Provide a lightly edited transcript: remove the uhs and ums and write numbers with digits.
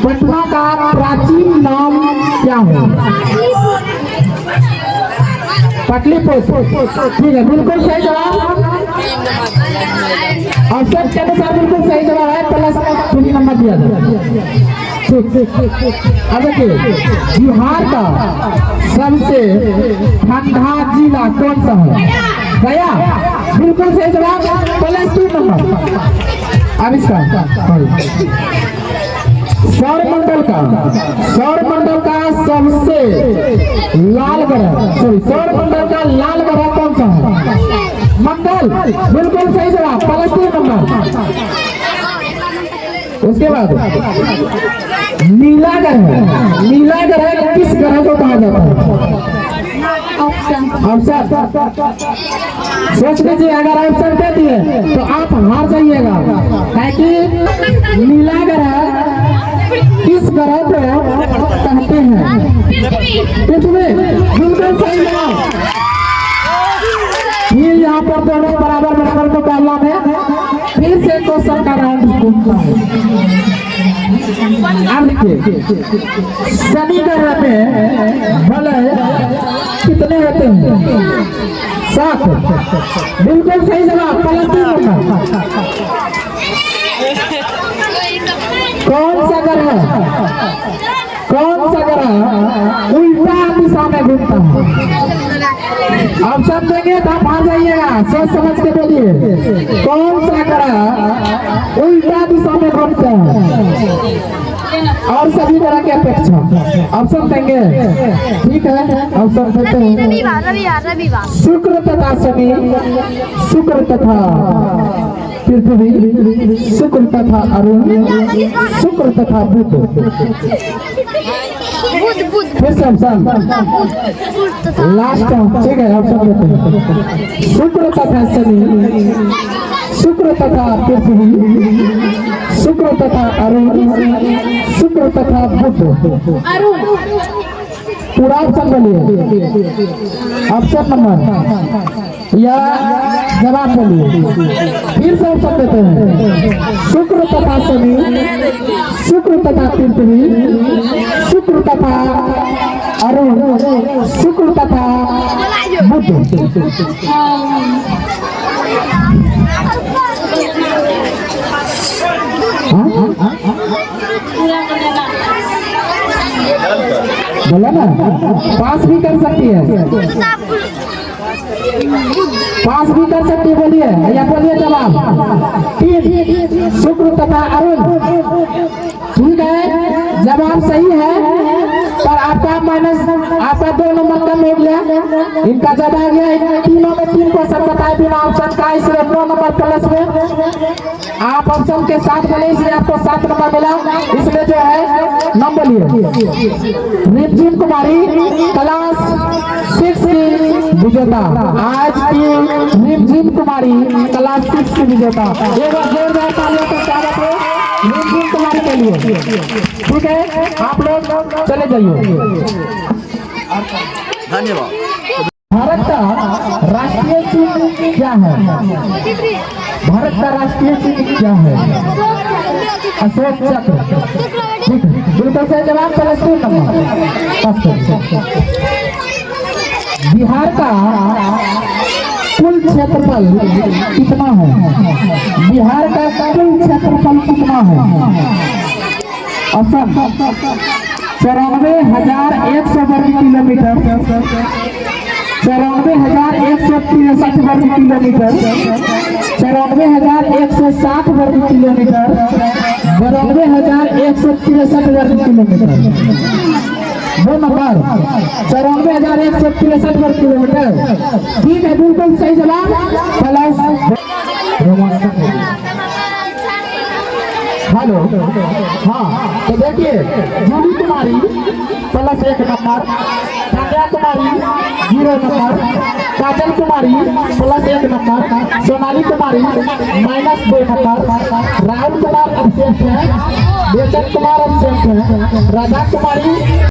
पटना का प्राचीन नाम क्या है? पाटलिपुत्र। ठीक है, बिल्कुल सही जवाब। ऑप्शन के अनुसार बिल्कुल सही जवाब है, प्लस 3 नंबर दिया जाए। अब देखिए, बिहार का सबसे ठंडा जिला कौन सा है? गया। बिल्कुल सही जवाब, प्लस 2 नंबर। अब इसका सौरमंडल का सबसे लाल ग्रह, सौरमंडल का लाल ग्रह कौन सा है? मंगल। बिल्कुल सही जवाब, प्लस 3 नंबर। उसके बाद नीला ग्रह किस ग्रह को कहा जाता है? ऑप्शन सोच लीजिए, अगर ऑप्शन दे दिए तो आप हार जाइएगा, है कि नीला ग्रह किस ग्रह को कहते हैं? पृथ्वी। बिल्कुल सही जवाब। फिर यहाँ पर दोनों बराबर नंबर को डालना है। फिर से क्वेश्चन का राउंड घूमता है। अब देखिए, शनि ग्रह में वलय कितने होते हैं? 7। बिल्कुल सही जवाब, प्लस 3 नंबर। कौन सा ग्रह उल्टा दिशा में घूमता है? ऑप्शन देंगे तो आप आ जाइएगा, सोच समझ के बोलिए। कौन सा ग्रह उल्टा दिशा में घूमता है और सभी तरह के अपेक्षा? ऑप्शन देंगे, ठीक है, ऑप्शन देते हैं। शुक्र तथा शनि, शुक्र तथा पृथ्वी, शुक्र तथा अरुण, शुक्र तथा बुध। फिर से ऑप्शन लास्ट, ठीक है, ऑप्शन देते हैं। शुक्र तथा शनि, शुक्र तथा पृथ्वी, शुक्र तथा अरुण, शुक्र तथा बुध। पूरा ऑप्शन बोलिए, ऑप्शन नंबर या जवाब बोलिए। फिर से ऑप्शन देते हैं। शुक्र तथा शनि, शुक्र तथा पृथ्वी, शुक्र तथा अरुण, शुक्र तथा बुध। बोला ना, पास भी कर सकती है, पास भी कर सकती है। बोलिए या बोलिए जवाब। 3 शुक्र तथा अरुण। ठीक है, जवाब सही है, पर आपका माइनस, आपका 2 नंबर कम हो गया। इनका ज्यादा आ गया। तीनों में 3 क्वेश्चन बताए बिना ऑप्शन का, इसलिए 9 नंबर प्लस में। आप ऑप्शन के साथ बोले इसलिए आपको 7 नंबर मिला। इसलिए जो है नंबर लिए रिमझिम कुमारी क्लास 6 की विजेता, आज की रिमझिम कुमारी क्लास 6 की विजेता। एक बार जोरदार तालियों का स्वागत है रिमझिम कुमारी के लिए। ठीक है, आप लोग चले जाइए। धन्यवाद। भारत का राष्ट्रीय चिन्ह क्या है? भारत का राष्ट्रीय चिन्ह क्या है? अशोक चक्र। ठीक है, बिल्कुल सही जवाब, प्लस 3 नंबर। बिहार का कुल क्षेत्रफल कितना है? बिहार का कुल क्षेत्रफल कितना है? ऑप्शन 94,100 वर्ग किलोमीटर, 94,163 वर्ग किलोमीटर, 94,160 वर्ग किलोमीटर, 92,163 वर्ग किलोमीटर। 2 नंबर 94,163 वर्ग किलोमीटर। ठीक है, बिल्कुल सही जवाब, प्लस। हेलो, हाँ, तो देखिए, Julie Kumari plus 1 number, Kavya Kumari 0 number, Kajal Kumari plus 1 number, Sonali Kumari minus 2 number, Rahul Kumar absent है, बेचन कुमार एब्सेंट है, राधा कुमारी